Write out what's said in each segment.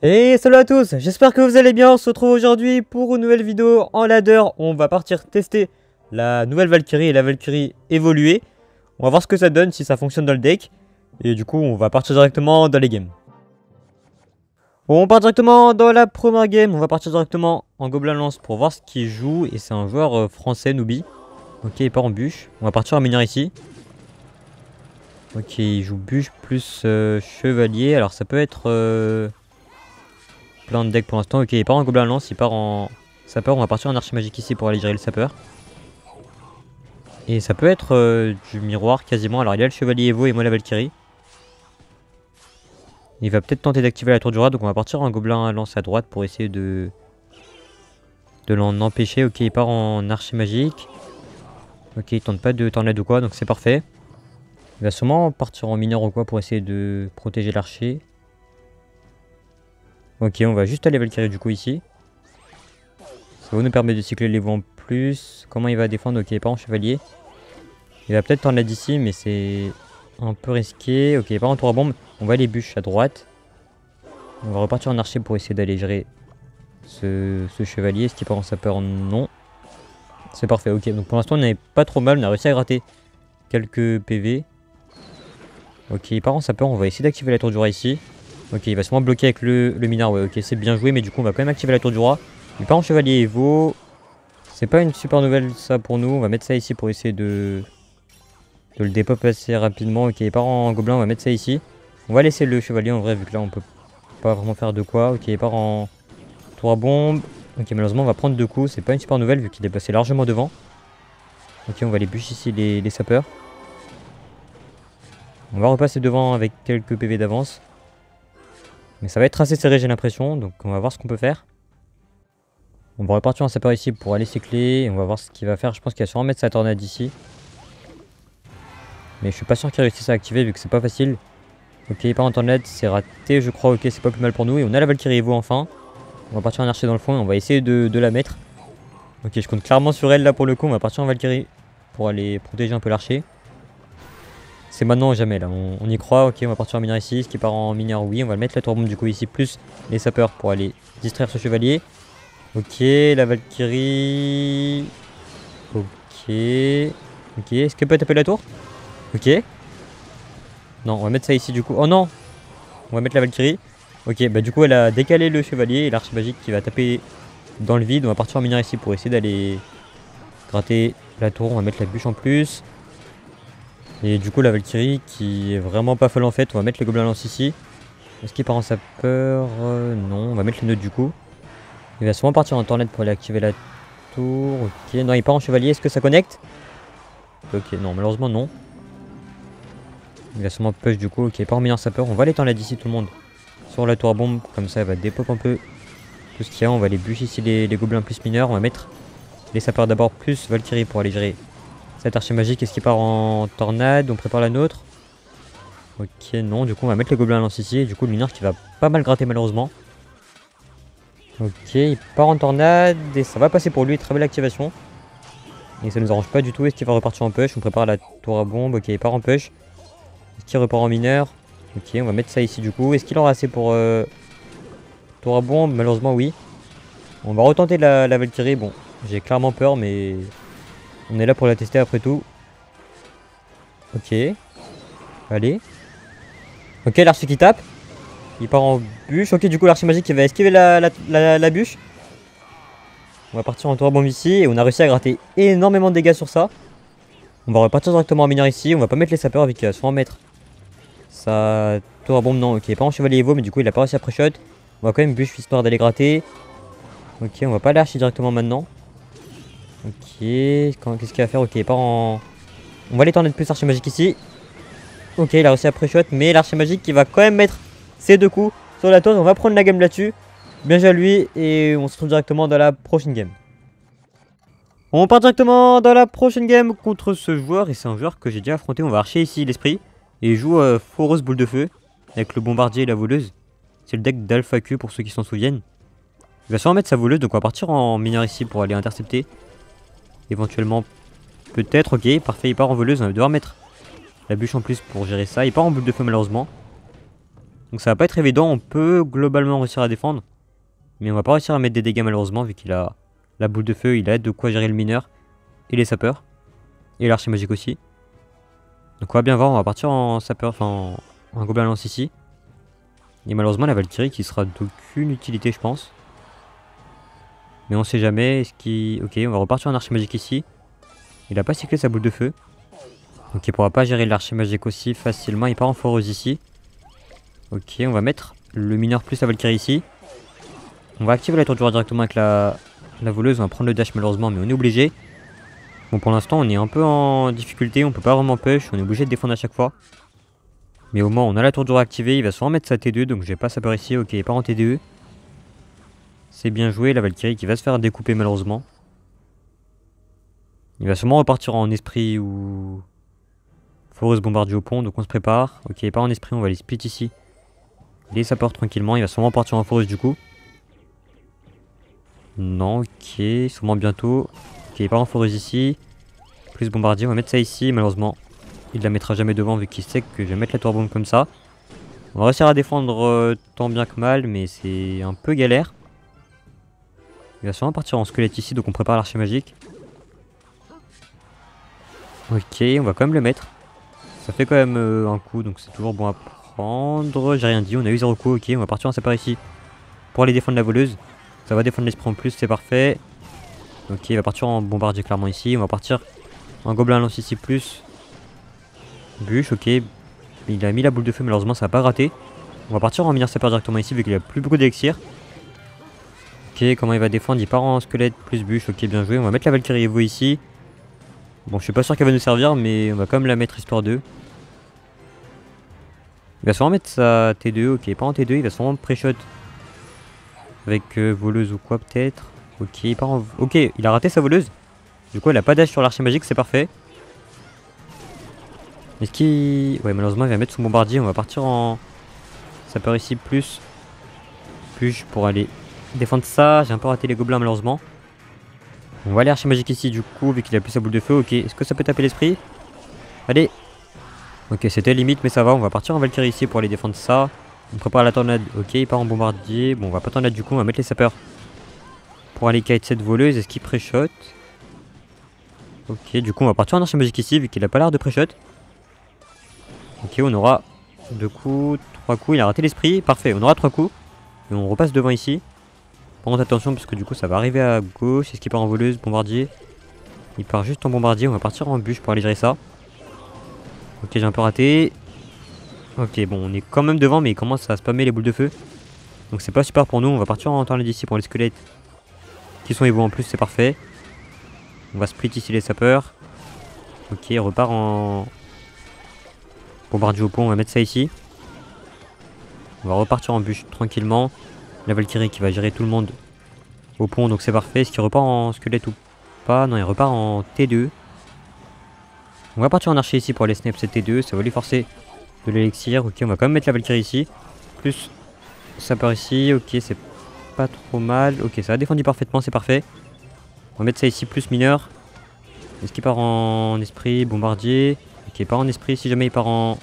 Et salut à tous, j'espère que vous allez bien. On se retrouve aujourd'hui pour une nouvelle vidéo en ladder. On va partir tester la nouvelle Valkyrie et la Valkyrie évoluée. On va voir ce que ça donne, si ça fonctionne dans le deck. Et du coup, on va partir directement dans les games. Bon, on part directement dans la première game. On va partir directement en Gobelin Lance pour voir ce qu'il joue. Et c'est un joueur français, Nubi. Ok, il part en bûche. On va partir en mineur ici. Ok, il joue bûche plus chevalier. Alors ça peut être... plein de decks pour l'instant. Ok, il part en Gobelin Lance, il part en sapeur. On va partir en archimagique ici pour aller gérer le sapeur. Et ça peut être du miroir quasiment. Alors il y a le chevalier Evo et moi la Valkyrie. Il va peut-être tenter d'activer la tour du roi. Donc on va partir en Gobelin Lance à droite pour essayer de l'en empêcher. Ok, il part en archimagique. Ok, il tente pas de tornade ou quoi, donc c'est parfait. Il va sûrement partir en mineur ou quoi pour essayer de protéger l'archer. Ok, on va juste aller Valkyrie du coup ici. Ça va nous permettre de cycler les vents en plus. Comment il va défendre? Ok, pas en chevalier. Il va peut-être tornade ici, mais c'est un peu risqué. Ok, pas en tour à bombe. On va aller bûche à droite. On va repartir en archer pour essayer d'aller gérer ce chevalier. Est-ce qu'il part en sapeur? Non. C'est parfait, ok. Donc pour l'instant, on n'est pas trop mal. On a réussi à gratter quelques PV. Ok, il part en sapeur. On va essayer d'activer la tour du roi ici. Ok, il va sûrement bloquer avec le mineur. Ouais, ok, c'est bien joué. Mais du coup, on va quand même activer la tour du roi. Il part en chevalier Evo. C'est pas une super nouvelle ça pour nous. On va mettre ça ici pour essayer de le dépop assez rapidement. Ok, il part en gobelin. On va mettre ça ici. On va laisser le chevalier en vrai, vu que là, on peut pas vraiment faire de quoi. Ok, il part en tour à bombe. Ok, malheureusement, on va prendre 2 coups. C'est pas une super nouvelle vu qu'il est passé largement devant. Ok, on va les bûcher ici les sapeurs. On va repasser devant avec quelques PV d'avance. Mais ça va être assez serré, j'ai l'impression. Donc, on va voir ce qu'on peut faire. On va repartir en sapeur ici pour aller cycler. Et on va voir ce qu'il va faire. Je pense qu'il va sûrement mettre sa tornade ici. Mais je suis pas sûr qu'il réussisse à activer vu que c'est pas facile. Ok, il part en tornade. C'est raté, je crois. Ok, c'est pas plus mal pour nous. Et on a la Valkyrie Evo enfin. On va partir en archer dans le fond et on va essayer de la mettre. Ok, je compte clairement sur elle là pour le coup. On va partir en Valkyrie pour aller protéger un peu l'archer. C'est maintenant ou jamais là, on y croit. Ok, on va partir en mineur ici. Ce qui part en mineur, oui. On va le mettre la tour bombe du coup ici, plus les sapeurs pour aller distraire ce chevalier. Ok, la Valkyrie. Ok. Ok, est-ce qu'elle peut taper la tour? Ok. Non, on va mettre ça ici du coup. Oh non! On va mettre la Valkyrie. Ok, bah du coup elle a décalé le chevalier et l'archimagique qui va taper dans le vide. On va partir en mineur ici pour essayer d'aller gratter la tour. On va mettre la bûche en plus. Et du coup la Valkyrie qui est vraiment pas folle en fait. On va mettre les gobelins lance ici. Est-ce qu'il part en sapeur? Non, on va mettre les nœuds du coup. Il va sûrement partir en tornade pour aller activer la tour. Ok, non il part en chevalier. Est-ce que ça connecte? Ok, non malheureusement non. Il va sûrement push du coup. Ok, il part en mineur sapeur. On va aller tornade ici tout le monde. Sur la tour à bombe. Comme ça elle va dépop un peu tout ce qu'il y a. On va aller bûcher ici les gobelins plus mineurs. On va mettre les sapeurs d'abord plus Valkyrie pour aller gérer cette archer magique. Est-ce qu'il part en tornade? On prépare la nôtre. Ok, non. Du coup, on va mettre les gobelins à lance ici. Et du coup, le mineur qui va pas mal gratter malheureusement. Ok, il part en tornade. Et ça va passer pour lui. Très belle activation. Et ça nous arrange pas du tout. Est-ce qu'il va repartir en push? On prépare la tour à bombe. Ok, il part en push. Est-ce qu'il repart en mineur? Ok, on va mettre ça ici du coup. Est-ce qu'il aura assez pour tour à bombe? Malheureusement, oui. On va retenter la Valkyrie. Bon, j'ai clairement peur, mais on est là pour la tester après tout. Ok. Allez. Ok, l'archer qui tape. Il part en bûche. Ok, du coup, l'archer magique qui va esquiver la bûche. On va partir en tour à bombe ici. Et on a réussi à gratter énormément de dégâts sur ça. On va repartir directement en mineur ici. On va pas mettre les sapeurs avec qu'il va sûrement mettre sa tour à bombe. Non, ok, pas en chevalier Evo, mais du coup, il a pas réussi à pré-shot. On va quand même bûche histoire d'aller gratter. Ok, on va pas aller archer directement maintenant. Ok, qu'est-ce qu'il va faire? Ok, il part en... On va aller tornade plus archer magique ici. Ok, il a réussi à pré-shot, mais l'archer magique qui va quand même mettre ses 2 coups sur la tour. On va prendre la game là-dessus. Bien joué à lui et on se retrouve directement dans la prochaine game. On part directement dans la prochaine game contre ce joueur et c'est un joueur que j'ai déjà affronté. On va archer ici l'esprit et il joue Foreuse boule de feu avec le bombardier et la voleuse. C'est le deck d'Alpha Q pour ceux qui s'en souviennent. Il va sûrement mettre sa voleuse, donc on va partir en mineur ici pour aller intercepter. Éventuellement, peut-être, ok, parfait, il part en voleuse, on va devoir mettre la bûche en plus pour gérer ça. Il part en boule de feu malheureusement. Donc ça va pas être évident, on peut globalement réussir à défendre. Mais on va pas réussir à mettre des dégâts malheureusement vu qu'il a la boule de feu, il a de quoi gérer le mineur et les sapeurs. Et l'archer magique aussi. Donc on va bien voir, on va partir en sapeur, enfin en gobelin lance ici. Et malheureusement la Valkyrie qui sera d'aucune utilité je pense. Mais on sait jamais, est-ce qu'il... Ok, on va repartir en archer magique ici. Il a pas cyclé sa boule de feu. Donc il pourra pas gérer l'archer magique aussi facilement, il part en foreuse ici. Ok, on va mettre le mineur plus la Valkyrie ici. On va activer la tour du roi directement avec la voleuse, on va prendre le dash malheureusement mais on est obligé. Bon pour l'instant on est un peu en difficulté, on peut pas vraiment push, on est obligé de défendre à chaque fois. Mais au moins on a la tour du roi activée, il va sûrement mettre sa T2 donc j'ai pas sa peur ici, ok il part en T2. C'est bien joué, la Valkyrie qui va se faire découper malheureusement. Il va sûrement repartir en esprit ou... Foreuse bombardier au pont, donc on se prépare. Ok il part en esprit, on va les split ici. Les sapeurs tranquillement, il va sûrement partir en foreuse du coup. Non, ok, sûrement bientôt. Ok, il part en foreuse ici. Plus bombardier, on va mettre ça ici. Malheureusement, il la mettra jamais devant vu qu'il sait que je vais mettre la tour bombe comme ça. On va réussir à défendre tant bien que mal, mais c'est un peu galère. Il va sûrement partir en squelette ici, donc on prépare l'archer magique. Ok, on va quand même le mettre. Ça fait quand même un coup, donc c'est toujours bon à prendre. J'ai rien dit, on a eu 0 coup, ok, on va partir en sapeur ici. Pour aller défendre la voleuse. Ça va défendre l'esprit en plus, c'est parfait. Ok, il va partir en bombardier clairement ici. On va partir en gobelin lance ici plus. Bûche, ok. Il a mis la boule de feu, malheureusement ça va pas rater. On va partir en mineur sapeur directement ici vu qu'il a plus beaucoup d'élixir. Ok, comment il va défendre? Il part en squelette plus bûche, ok bien joué. On va mettre la Valkyrie Evo ici. Bon, je suis pas sûr qu'elle va nous servir, mais on va quand même la mettre histoire 2. Il va sûrement mettre sa T2, ok, pas en T2, il va sûrement pré-shot. Avec voleuse ou quoi peut-être. Ok, il part en... Ok, il a raté sa voleuse. Du coup, elle a pas d'âge sur l'archer magique, c'est parfait. Est-ce qu'il... Ouais, malheureusement, il va mettre son bombardier. On va partir en... sapeur ici, plus pour aller défendre ça. J'ai un peu raté les gobelins, malheureusement. On va aller archer magique ici, du coup, vu qu'il a plus sa boule de feu. Ok, est-ce que ça peut taper l'esprit? Allez. Ok, c'était limite, mais ça va. On va partir en Valkyrie ici pour aller défendre ça. On prépare la tornade. Ok, il part en bombardier. Bon, on va pas tornade du coup, on va mettre les sapeurs. Pour aller kite cette voleuse, est-ce qu'il pré-shot? Ok, du coup on va partir en archer magique ici vu qu'il a pas l'air de pré-shot. Ok, on aura 2 coups, 3 coups, il a raté l'esprit, parfait, on aura 3 coups. Et on repasse devant ici. Par contre attention parce que du coup ça va arriver à gauche, est-ce qu'il part en voleuse, bombardier? Il part juste en bombardier, on va partir en bûche pour aller gérer ça. Ok, j'ai un peu raté. Ok, bon on est quand même devant mais il commence à spammer les boules de feu. Donc c'est pas super pour nous, on va partir en tornade ici pour les squelettes. Qui sont égaux en plus, c'est parfait. On va split ici les sapeurs. Ok, on repart en bombardier au pont, on va mettre ça ici. On va repartir en bûche tranquillement. La Valkyrie qui va gérer tout le monde au pont, donc c'est parfait. Est-ce qu'il repart en squelette ou pas? Non, il repart en T2. On va partir en archer ici pour les snaps cette T2, ça va lui forcer de l'élixir. Ok, on va quand même mettre la Valkyrie ici. Plus sapeur ici, ok, c'est pas trop mal. Ok, ça a défendu parfaitement, c'est parfait. On va mettre ça ici, plus mineur. Est-ce qu'il part en esprit, bombardier? Ok, il part en esprit, si jamais il part en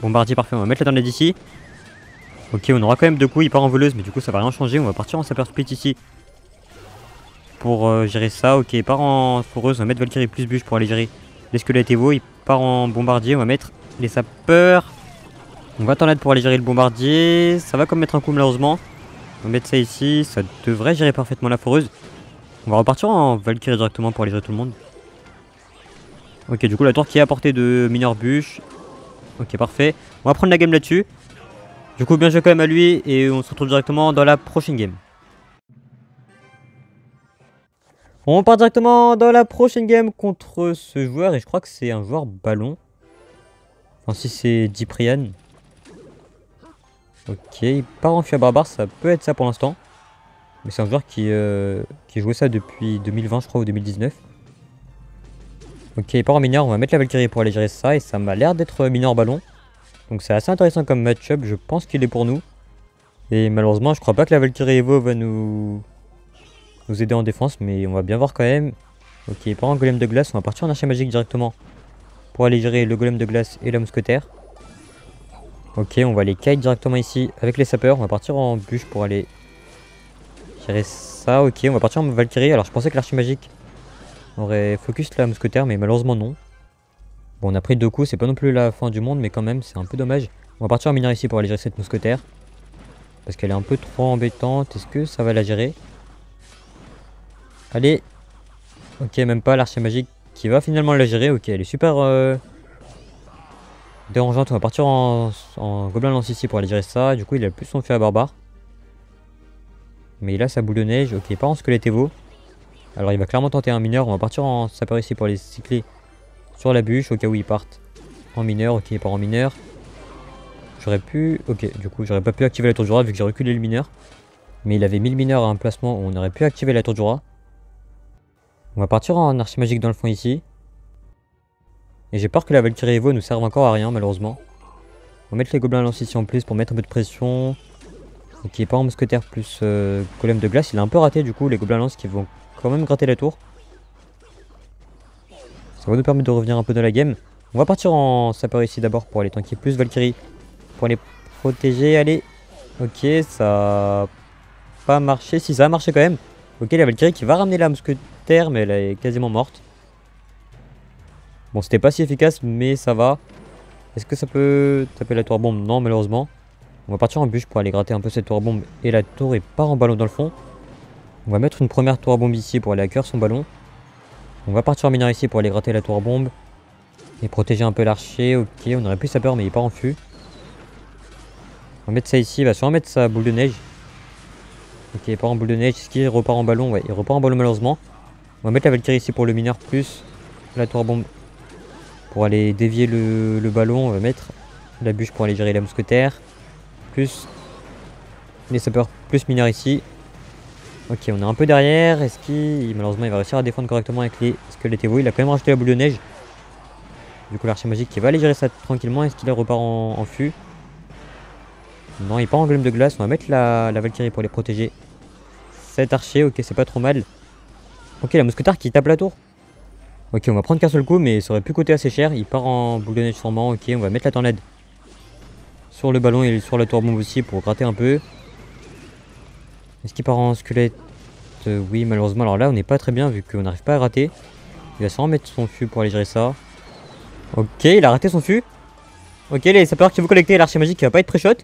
bombardier, parfait. On va mettre la tornade ici. Ok, on aura quand même 2 coups, il part en voleuse, mais du coup ça va rien changer. On va partir en sapeur split ici. Pour gérer ça, ok, il part en foreuse, on va mettre Valkyrie plus bûche pour aller gérer les squelettes Evo. Il part en bombardier, on va mettre les sapeurs. On va tornade pour aller gérer le bombardier. Ça va comme mettre un coup malheureusement. On va mettre ça ici, ça devrait gérer parfaitement la foreuse. On va repartir en Valkyrie directement pour aller gérer tout le monde. Ok, du coup la tour qui est à portée de mineur bûche. Ok, parfait. On va prendre la game là-dessus. Du coup, bien joué quand même à lui et on se retrouve directement dans la prochaine game. On part directement dans la prochaine game contre ce joueur et je crois que c'est un joueur ballon. Enfin, si c'est Diprian. Ok, il part en fui barbare, ça peut être ça pour l'instant. Mais c'est un joueur qui jouait ça depuis 2020, je crois, ou 2019. Ok, il part en mineur, on va mettre la Valkyrie pour aller gérer ça. Et ça m'a l'air d'être mineur ballon. Donc c'est assez intéressant comme match-up, je pense qu'il est pour nous. Et malheureusement, je crois pas que la Valkyrie Evo va nous aider en défense, mais on va bien voir quand même. Ok, il part en golem de glace, on va partir en archer magique directement. Pour aller gérer le golem de glace et la mousquetaire. Ok, on va aller kite directement ici avec les sapeurs. On va partir en bûche pour aller gérer ça. Ok, on va partir en Valkyrie. Alors je pensais que l'archimagique aurait focus la mousquetaire, mais malheureusement non. Bon, on a pris 2 coups, c'est pas non plus la fin du monde, mais quand même, c'est un peu dommage. On va partir en mineur ici pour aller gérer cette mousquetaire. Parce qu'elle est un peu trop embêtante. Est-ce que ça va la gérer? Allez. Ok, même pas l'archimagique qui va finalement la gérer. Ok, elle est super dérangeante. On va partir en gobelin lance ici pour aller gérer ça. Du coup, il a plus son feu à barbare. Mais il a sa boule de neige. Ok, pas en squelette Evo. Alors, il va clairement tenter un mineur. On va partir en sapeur ici pour aller cycler sur la bûche au cas où ils partent en mineur. Ok, il part en mineur. J'aurais pu... Ok, du coup, j'aurais pas pu activer la tour du rat vu que j'ai reculé le mineur. Mais il avait mis le mineur à un placement où on aurait pu activer la tour du rat. On va partir en archimagique dans le fond ici. Et j'ai peur que la Valkyrie Evo nous serve encore à rien malheureusement. On va mettre les gobelins lance ici en plus pour mettre un peu de pression. Ok, pas en mousquetaire plus golem de glace. Il a un peu raté du coup les gobelins lance qui vont quand même gratter la tour. Ça va nous permettre de revenir un peu dans la game. On va partir en sapeur ici d'abord pour aller tanker plus Valkyrie. Pour aller protéger, allez. Ok, ça a pas marché. Si, ça a marché quand même. Ok, la Valkyrie qui va ramener la mousquetaire, mais elle est quasiment morte. Bon, c'était pas si efficace, mais ça va. Est-ce que ça peut taper la tour bombe? Non, malheureusement. On va partir en bûche pour aller gratter un peu cette tour bombe. Et la tour est part en ballon dans le fond. On va mettre une première tour bombe ici pour aller accueillir son ballon. On va partir en mineur ici pour aller gratter la tour bombe. Et protéger un peu l'archer. Ok, on aurait pu sa peur, mais il part en fût. On va mettre ça ici. Il va sûrement mettre sa boule de neige. Ok, il part en boule de neige. Est-ce qu'il repart en ballon? Ouais, il repart en ballon malheureusement. On va mettre la Valkyrie ici pour le mineur plus la tour bombe. Pour aller dévier le ballon, on va mettre la bûche pour aller gérer la mousquetaire. Plus les sapeurs, plus mineurs ici. Ok, on est un peu derrière. Est-ce qu'il... Malheureusement, il va réussir à défendre correctement avec les squelettes Evo. Il a quand même rajouté la boule de neige. Du coup, l'archimagique qui va aller gérer ça tranquillement. Est-ce qu'il repart en fût? Non, il part en golem de glace. On va mettre la Valkyrie pour les protéger. Cet archer, ok, c'est pas trop mal. Ok, la mousquetaire qui tape la tour. Ok, on va prendre qu'un seul coup, mais ça aurait pu coûter assez cher. Il part en boule de neige sûrement. Ok, on va mettre la tornade sur le ballon et sur la tour bombe aussi pour gratter un peu. Est-ce qu'il part en squelette? Oui, malheureusement. Alors là, on n'est pas très bien vu qu'on n'arrive pas à gratter. Il va sûrement mettre son fût pour aller gérer ça. Ok, il a raté son fût. Ok, les sapeurs qui vont collecter l'archimagique qui va pas être pré-shot.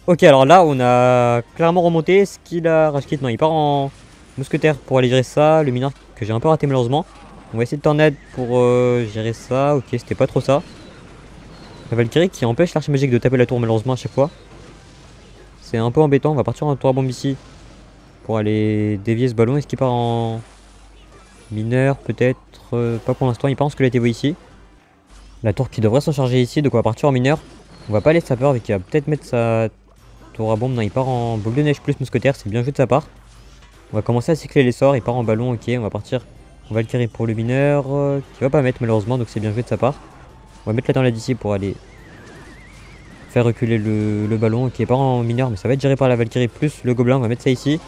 Ok, alors là, on a clairement remonté. Est-ce qu'il a rage quit? Non, il part en mousquetaire pour aller gérer ça. Le mineur que j'ai un peu raté malheureusement. On va essayer de tornade pour gérer ça. Ok, c'était pas trop ça. La Valkyrie qui empêche l'archimagique de taper la tour malheureusement à chaque fois. C'est un peu embêtant. On va partir en tour à bombe ici pour aller dévier ce ballon. Est-ce qu'il part en mineur? Peut-être pas pour l'instant. Il part en squelette Evo ici. La tour qui devrait s'en charger ici. Donc on va partir en mineur. On va pas aller sapeur avec qui va peut-être mettre sa tour à bombe. Non, il part en boule de neige plus mousquetaire. C'est bien joué de sa part. On va commencer à cycler les sorts. Il part en ballon. Ok, on va partir en Valkyrie pour le mineur. Qui va pas mettre malheureusement. Donc c'est bien joué de sa part. On va mettre la tornade ici pour aller faire reculer le ballon qui est part en mineur, mais ça va être géré par la Valkyrie plus le gobelin. On va mettre ça ici.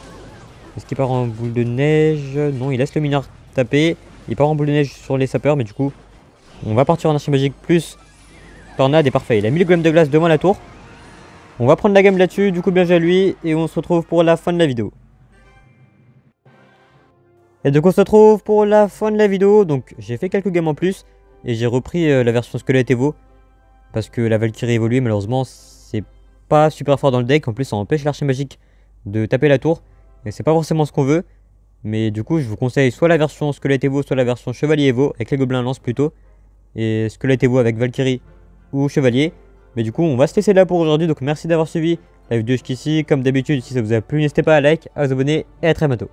Est-ce qu'il part en boule de neige? Non, il laisse le mineur taper. Il part en boule de neige sur les sapeurs, mais du coup, on va partir en archimagique plus tornade et parfait. Il a mis le golem de glace devant la tour. On va prendre la game là-dessus, du coup bien joué à lui, et on se retrouve pour la fin de la vidéo. Et donc on se retrouve pour la fin de la vidéo. Donc j'ai fait quelques games en plus, et j'ai repris la version squelette Evo. Parce que la Valkyrie évolue, malheureusement, c'est pas super fort dans le deck. En plus, ça empêche l'archimagique de taper la tour. Et c'est pas forcément ce qu'on veut. Mais du coup, je vous conseille soit la version squelette Evo, soit la version chevalier Evo, avec les gobelins lance plutôt. Et squelette Evo avec Valkyrie ou chevalier. Mais du coup, on va se laisser là pour aujourd'hui. Donc merci d'avoir suivi la vidéo jusqu'ici. Comme d'habitude, si ça vous a plu, n'hésitez pas à like, à vous abonner et à très bientôt.